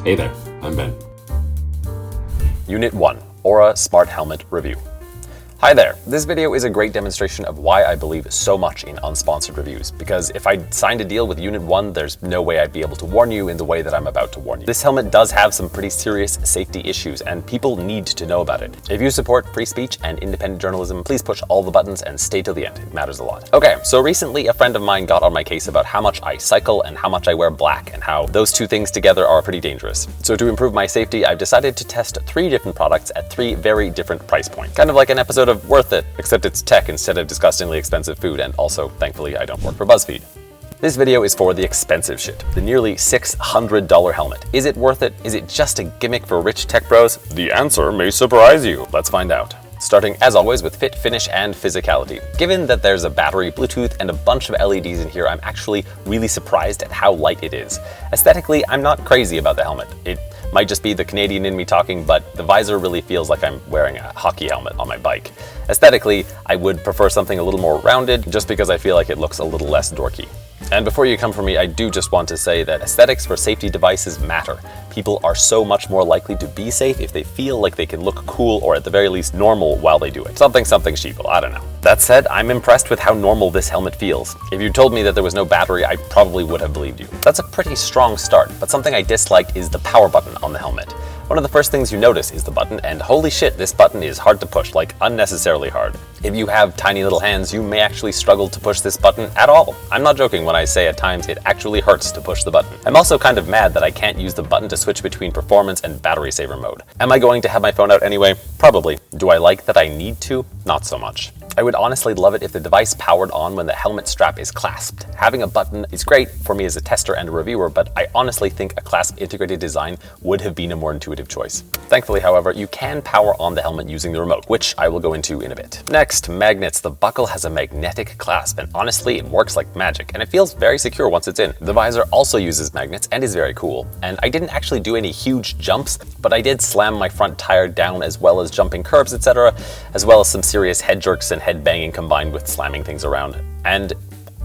Hey there, I'm Ben. Unit 1, Aura Smart Helmet Review. Hi there, this video is a great demonstration of why I believe so much in unsponsored reviews, because if I signed a deal with Unit 1, there's no way I'd be able to warn you in the way that I'm about to warn you. This helmet does have some pretty serious safety issues, and people need to know about it. If you support free speech and independent journalism, please push all the buttons and stay till the end, it matters a lot. Okay, so recently a friend of mine got on my case about how much I cycle and how much I wear black, and how those two things together are pretty dangerous. So to improve my safety, I've decided to test 3 different products at 3 very different price points. Kind of like an episode of Worth It, except it's tech instead of disgustingly expensive food, and also, thankfully, I don't work for BuzzFeed. This video is for the expensive shit, the nearly $600 helmet. Is it worth it? Is it just a gimmick for rich tech bros? The answer may surprise you. Let's find out. Starting, as always, with fit, finish, and physicality. Given that there's a battery, Bluetooth, and a bunch of LEDs in here, I'm actually really surprised at how light it is. Aesthetically, I'm not crazy about the helmet. It might just be the Canadian in me talking, but the visor really feels like I'm wearing a hockey helmet on my bike. Aesthetically, I would prefer something a little more rounded, just because I feel like it looks a little less dorky. And before you come for me, I do just want to say that aesthetics for safety devices matter. People are so much more likely to be safe if they feel like they can look cool or at the very least normal while they do it. Something sheeple, I don't know. That said, I'm impressed with how normal this helmet feels. If you told me that there was no battery, I probably would have believed you. That's a pretty strong start, but something I dislike is the power button on the helmet. One of the first things you notice is the button, and holy shit, this button is hard to push, like unnecessarily hard. If you have tiny little hands, you may actually struggle to push this button at all. I'm not joking when I say at times it actually hurts to push the button. I'm also kind of mad that I can't use the button to switch between performance and battery saver mode. Am I going to have my phone out anyway? Probably. Do I like that I need to? Not so much. I would honestly love it if the device powered on when the helmet strap is clasped. Having a button is great for me as a tester and a reviewer, but I honestly think a clasp integrated design would have been a more intuitive choice. Thankfully, however, you can power on the helmet using the remote, which I will go into in a bit. Next, magnets. The buckle has a magnetic clasp, and honestly, it works like magic, and it feels very secure once it's in. The visor also uses magnets and is very cool, and I didn't actually do any huge jumps, but I did slam my front tire down as well as jumping curbs, etc., as well as some serious head jerks and head banging combined with slamming things around, and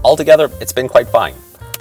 altogether, it's been quite fine.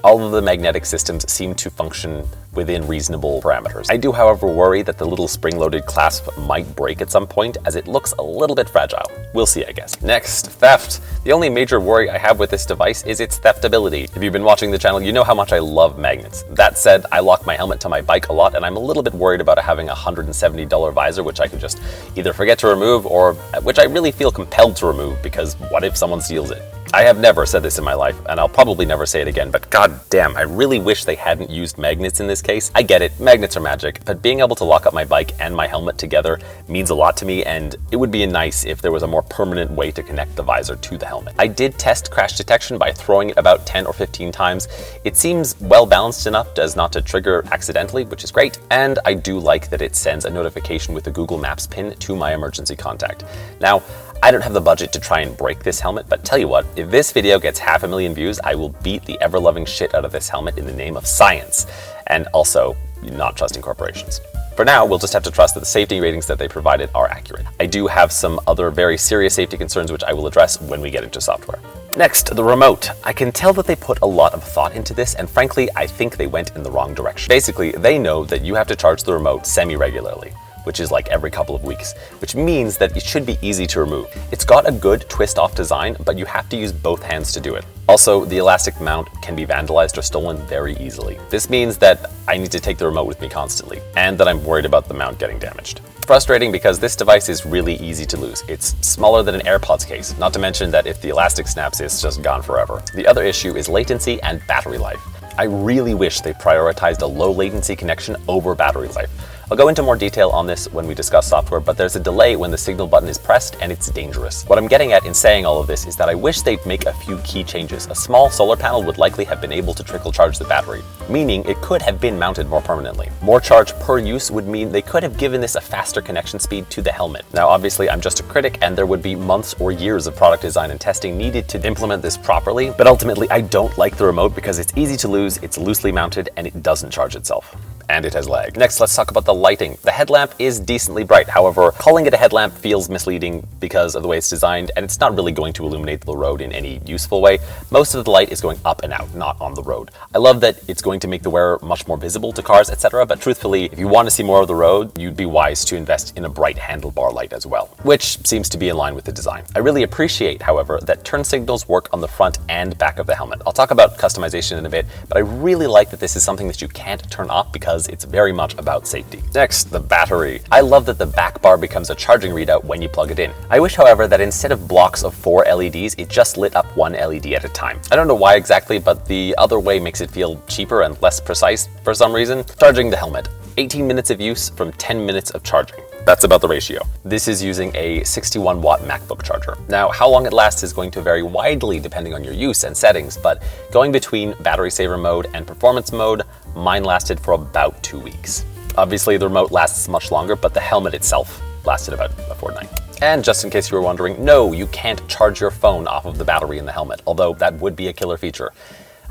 All of the magnetic systems seem to function within reasonable parameters. I do, however, worry that the little spring-loaded clasp might break at some point, as it looks a little bit fragile. We'll see, I guess. Next, theft. The only major worry I have with this device is its theftability. If you've been watching the channel, you know how much I love magnets. That said, I lock my helmet to my bike a lot, and I'm a little bit worried about having a $170 visor, which I could just either forget to remove, or which I really feel compelled to remove, because what if someone steals it? I have never said this in my life, and I'll probably never say it again, but god damn, I really wish they hadn't used magnets in this case. I get it, magnets are magic, but being able to lock up my bike and my helmet together means a lot to me, and it would be nice if there was a more permanent way to connect the visor to the helmet. I did test crash detection by throwing it about 10 or 15 times. It seems well balanced enough as not to trigger accidentally, which is great, and I do like that it sends a notification with the Google Maps pin to my emergency contact. Now, I don't have the budget to try and break this helmet, but tell you what, if this video gets 500,000 views, I will beat the ever-loving shit out of this helmet in the name of science, and also not trusting corporations. For now, we'll just have to trust that the safety ratings that they provided are accurate. I do have some other very serious safety concerns which I will address when we get into software. Next, the remote. I can tell that they put a lot of thought into this, and frankly, I think they went in the wrong direction. Basically, they know that you have to charge the remote semi-regularly, which is like every couple of weeks, which means that it should be easy to remove. It's got a good twist-off design, but you have to use both hands to do it. Also, the elastic mount can be vandalized or stolen very easily. This means that I need to take the remote with me constantly, and that I'm worried about the mount getting damaged. Frustrating because this device is really easy to lose. It's smaller than an AirPods case, not to mention that if the elastic snaps, it's just gone forever. The other issue is latency and battery life. I really wish they prioritized a low latency connection over battery life. I'll go into more detail on this when we discuss software, but there's a delay when the signal button is pressed, and it's dangerous. What I'm getting at in saying all of this is that I wish they'd make a few key changes. A small solar panel would likely have been able to trickle charge the battery, meaning it could have been mounted more permanently. More charge per use would mean they could have given this a faster connection speed to the helmet. Now, obviously, I'm just a critic, and there would be months or years of product design and testing needed to implement this properly, but ultimately, I don't like the remote because it's easy to lose, it's loosely mounted, and it doesn't charge itself. and it has lag. Next, let's talk about the lighting. The headlamp is decently bright. However, calling it a headlamp feels misleading because of the way it's designed, and it's not really going to illuminate the road in any useful way. Most of the light is going up and out, not on the road. I love that it's going to make the wearer much more visible to cars, etc., but truthfully, if you want to see more of the road, you'd be wise to invest in a bright handlebar light as well, which seems to be in line with the design. I really appreciate, however, that turn signals work on the front and back of the helmet. I'll talk about customization in a bit, but I really like that this is something that you can't turn off because it's very much about safety. Next, the battery. I love that the back bar becomes a charging readout when you plug it in. I wish, however, that instead of blocks of 4 LEDs, it just lit up 1 LED at a time. I don't know why exactly, but the other way makes it feel cheaper and less precise for some reason. Charging the helmet. 18 minutes of use from 10 minutes of charging. That's about the ratio. This is using a 61 watt MacBook charger. Now, how long it lasts is going to vary widely depending on your use and settings, but going between battery saver mode and performance mode, mine lasted for about 2 weeks. Obviously, the remote lasts much longer, but the helmet itself lasted about a fortnight. And just in case you were wondering, no, you can't charge your phone off of the battery in the helmet, although that would be a killer feature.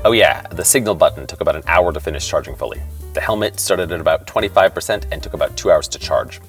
Oh yeah, the signal button took about an hour to finish charging fully. The helmet started at about 25% and took about 2 hours to charge.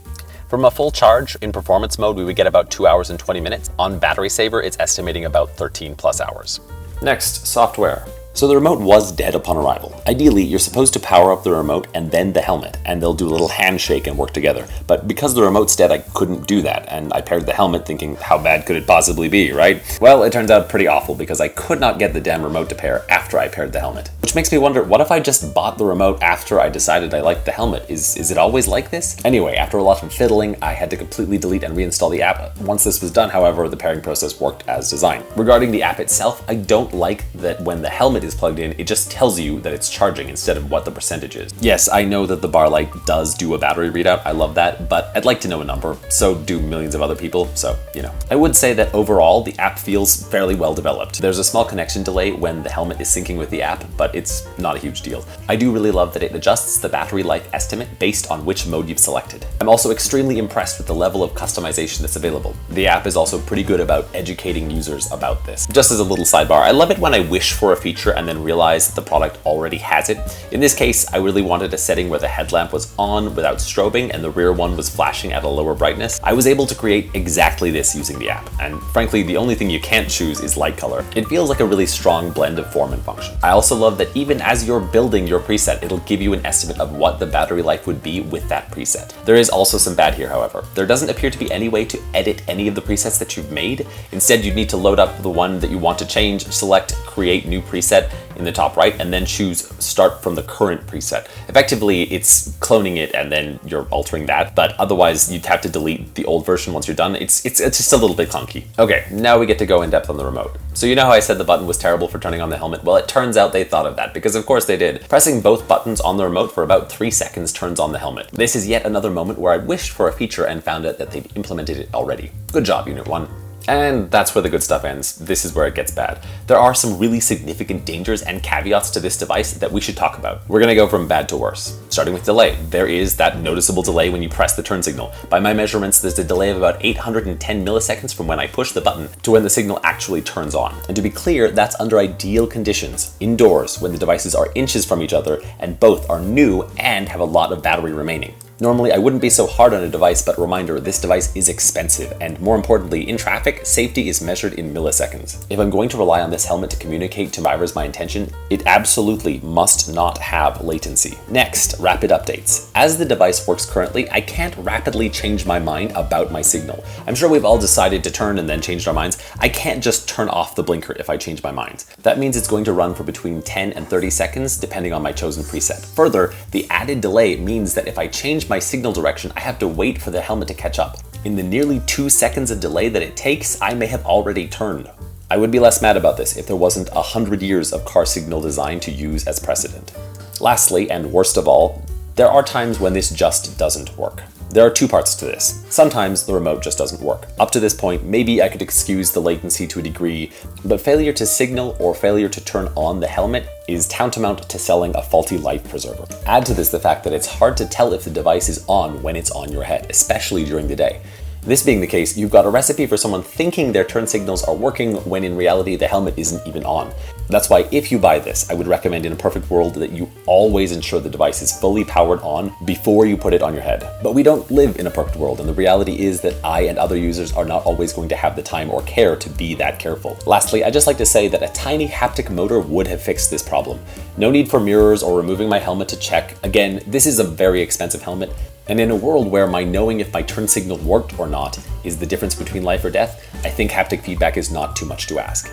From a full charge in performance mode, we would get about 2 hours and 20 minutes. On battery saver, it's estimating about 13 plus hours. Next, software. So the remote was dead upon arrival. Ideally, you're supposed to power up the remote and then the helmet, and they'll do a little handshake and work together. But because the remote's dead, I couldn't do that, and I paired the helmet thinking, how bad could it possibly be, right? Well, it turns out pretty awful because I could not get the damn remote to pair after I paired the helmet. Which makes me wonder, what if I just bought the remote after I decided I liked the helmet? Is it always like this? Anyway, after a lot of fiddling, I had to completely delete and reinstall the app. Once this was done, however, the pairing process worked as designed. Regarding the app itself, I don't like that when the helmet is plugged in, it just tells you that it's charging instead of what the percentage is. Yes, I know that the bar light does do a battery readout, I love that, but I'd like to know a number, so do millions of other people, so, you know. I would say that overall, the app feels fairly well developed. There's a small connection delay when the helmet is syncing with the app, but it's not a huge deal. I do really love that it adjusts the battery life estimate based on which mode you've selected. I'm also extremely impressed with the level of customization that's available. The app is also pretty good about educating users about this. Just as a little sidebar, I love it when I wish for a feature and then realize the product already has it. In this case, I really wanted a setting where the headlamp was on without strobing and the rear one was flashing at a lower brightness. I was able to create exactly this using the app, and frankly, the only thing you can't choose is light color. It feels like a really strong blend of form and function. I also love that even as you're building your preset, it'll give you an estimate of what the battery life would be with that preset. There is also some bad here, however. There doesn't appear to be any way to edit any of the presets that you've made. Instead, you'd need to load up the one that you want to change, select create new preset in the top right, and then choose start from the current preset. Effectively, it's cloning it and then you're altering that, but otherwise you'd have to delete the old version once you're done. It's just a little bit clunky. Okay, now we get to go in depth on the remote. So you know how I said the button was terrible for turning on the helmet? Well, it turns out they thought of that, because of course they did. Pressing both buttons on the remote for about 3 seconds turns on the helmet. This is yet another moment where I wished for a feature and found out that they've implemented it already. Good job, Unit 1. And that's where the good stuff ends. This is where it gets bad. There are some really significant dangers and caveats to this device that we should talk about. We're gonna go from bad to worse. Starting with delay. There is that noticeable delay when you press the turn signal. By my measurements, there's a delay of about 810 milliseconds from when I push the button to when the signal actually turns on. And to be clear, that's under ideal conditions, indoors, when the devices are inches from each other and both are new and have a lot of battery remaining. Normally, I wouldn't be so hard on a device, but reminder, this device is expensive, and more importantly, in traffic, safety is measured in milliseconds. If I'm going to rely on this helmet to communicate to drivers my intention, it absolutely must not have latency. Next, rapid updates. As the device works currently, I can't rapidly change my mind about my signal. I'm sure we've all decided to turn and then changed our minds. I can't just turn off the blinker if I change my mind. That means it's going to run for between 10 and 30 seconds, depending on my chosen preset. Further, the added delay means that if I change my signal direction, I have to wait for the helmet to catch up. In the nearly 2 seconds of delay that it takes, I may have already turned. I would be less mad about this if there wasn't 100 years of car signal design to use as precedent. Lastly, and worst of all, there are times when this just doesn't work. There are two parts to this. Sometimes the remote just doesn't work. Up to this point, maybe I could excuse the latency to a degree, but failure to signal or failure to turn on the helmet is tantamount to selling a faulty life preserver. Add to this the fact that it's hard to tell if the device is on when it's on your head, especially during the day. This being the case, you've got a recipe for someone thinking their turn signals are working when in reality the helmet isn't even on. That's why if you buy this, I would recommend in a perfect world that you always ensure the device is fully powered on before you put it on your head. But we don't live in a perfect world, and the reality is that I and other users are not always going to have the time or care to be that careful. Lastly, I'd just like to say that a tiny haptic motor would have fixed this problem. No need for mirrors or removing my helmet to check. Again, this is a very expensive helmet, and in a world where my knowing if my turn signal worked or not is the difference between life or death, I think haptic feedback is not too much to ask.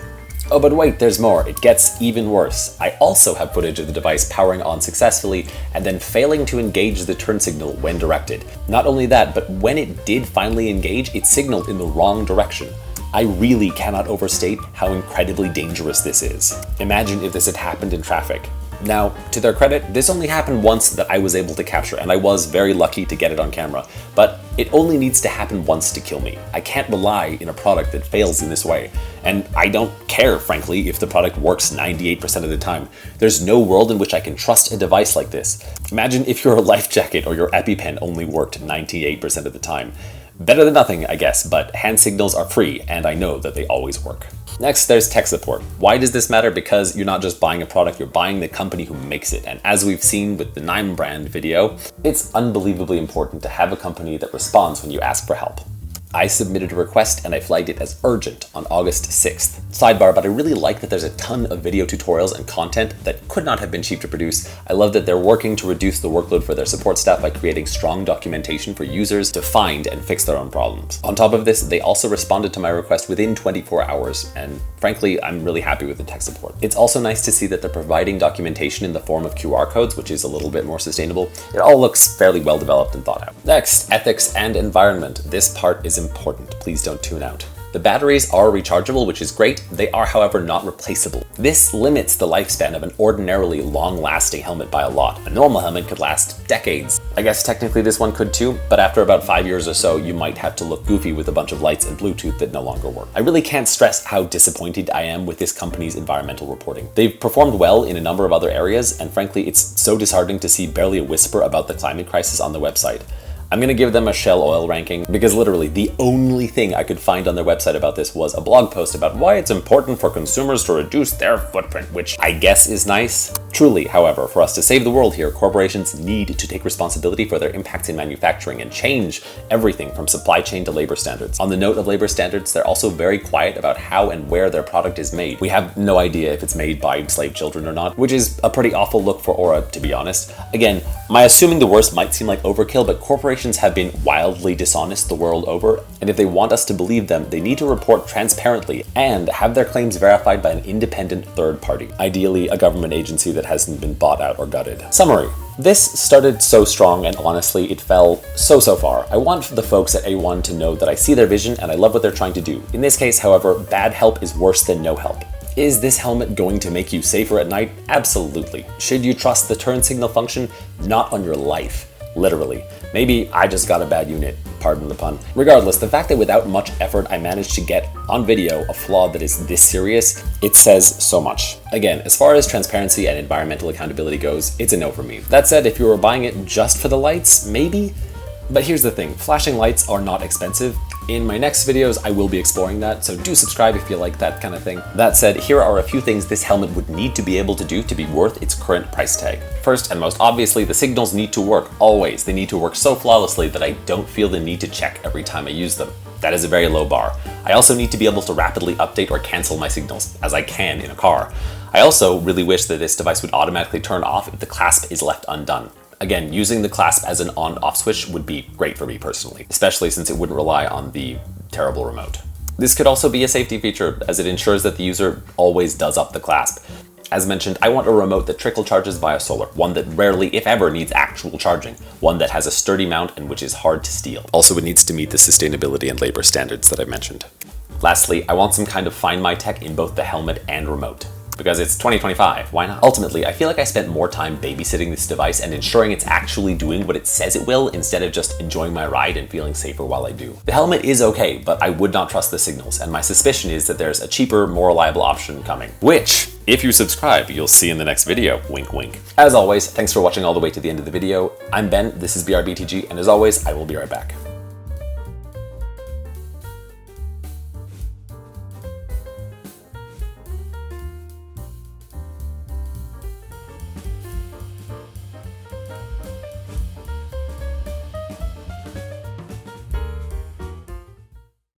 Oh, but wait, there's more. It gets even worse. I also have footage of the device powering on successfully and then failing to engage the turn signal when directed. Not only that, but when it did finally engage, it signaled in the wrong direction. I really cannot overstate how incredibly dangerous this is. Imagine if this had happened in traffic. Now, to their credit, this only happened once that I was able to capture, and I was very lucky to get it on camera, but it only needs to happen once to kill me. I can't rely in a product that fails in this way, and I don't care, frankly, if the product works 98% of the time. There's no world in which I can trust a device like this. Imagine if your life jacket or your EpiPen only worked 98% of the time. Better than nothing, I guess, but hand signals are free, and I know that they always work. Next, there's tech support. Why does this matter? Because you're not just buying a product, you're buying the company who makes it. And as we've seen with the Nime brand video, it's unbelievably important to have a company that responds when you ask for help. I submitted a request and I flagged it as urgent on August 6th. Sidebar, but I really like that there's a ton of video tutorials and content that could not have been cheap to produce. I love that they're working to reduce the workload for their support staff by creating strong documentation for users to find and fix their own problems. On top of this, they also responded to my request within 24 hours, and frankly, I'm really happy with the tech support. It's also nice to see that they're providing documentation in the form of QR codes, which is a little bit more sustainable. It all looks fairly well developed and thought out. Next, ethics and environment. This part is important. Please don't tune out. The batteries are rechargeable, which is great. They are, however, not replaceable. This limits the lifespan of an ordinarily long-lasting helmet by a lot. A normal helmet could last decades. I guess technically this one could too, but after about 5 years or so, you might have to look goofy with a bunch of lights and Bluetooth that no longer work. I really can't stress how disappointed I am with this company's environmental reporting. They've performed well in a number of other areas, and frankly, it's so disheartening to see barely a whisper about the climate crisis on the website. I'm gonna give them a Shell Oil ranking because literally the only thing I could find on their website about this was a blog post about why it's important for consumers to reduce their footprint, which I guess is nice. Truly, however, for us to save the world here, corporations need to take responsibility for their impacts in manufacturing and change everything from supply chain to labor standards. On the note of labor standards, they're also very quiet about how and where their product is made. We have no idea if it's made by slave children or not, which is a pretty awful look for Aura, to be honest. Again, my assuming the worst might seem like overkill, but corporations have been wildly dishonest the world over, and if they want us to believe them, they need to report transparently and have their claims verified by an independent third party, ideally a government agency that hasn't been bought out or gutted. Summary. This started so strong, and honestly, it fell so far. I want the folks at A1 to know that I see their vision and I love what they're trying to do. In this case, however, bad help is worse than no help. Is this helmet going to make you safer at night? Absolutely. Should you trust the turn signal function? Not on your life. Literally. Maybe I just got a bad unit, pardon the pun. Regardless, the fact that without much effort I managed to get on video a flaw that is this serious, it says so much. Again, as far as transparency and environmental accountability goes, it's a no for me. That said, if you were buying it just for the lights, maybe? But here's the thing, flashing lights are not expensive. In my next videos, I will be exploring that, so do subscribe if you like that kind of thing. That said, here are a few things this helmet would need to be able to do to be worth its current price tag. First and most obviously, the signals need to work, always. They need to work so flawlessly that I don't feel the need to check every time I use them. That is a very low bar. I also need to be able to rapidly update or cancel my signals, as I can in a car. I also really wish that this device would automatically turn off if the clasp is left undone. Again, using the clasp as an on-off switch would be great for me personally, especially since it wouldn't rely on the terrible remote. This could also be a safety feature, as it ensures that the user always does up the clasp. As mentioned, I want a remote that trickle charges via solar, one that rarely, if ever, needs actual charging, one that has a sturdy mount and which is hard to steal. Also, it needs to meet the sustainability and labor standards that I mentioned. Lastly, I want some kind of Find My tech in both the helmet and remote. Because it's 2025, why not? Ultimately, I feel like I spent more time babysitting this device and ensuring it's actually doing what it says it will instead of just enjoying my ride and feeling safer while I do. The helmet is okay, but I would not trust the signals, and my suspicion is that there's a cheaper, more reliable option coming. Which, if you subscribe, you'll see in the next video, wink wink. As always, thanks for watching all the way to the end of the video. I'm Ben, this is BRBTG, and as always, I will be right back.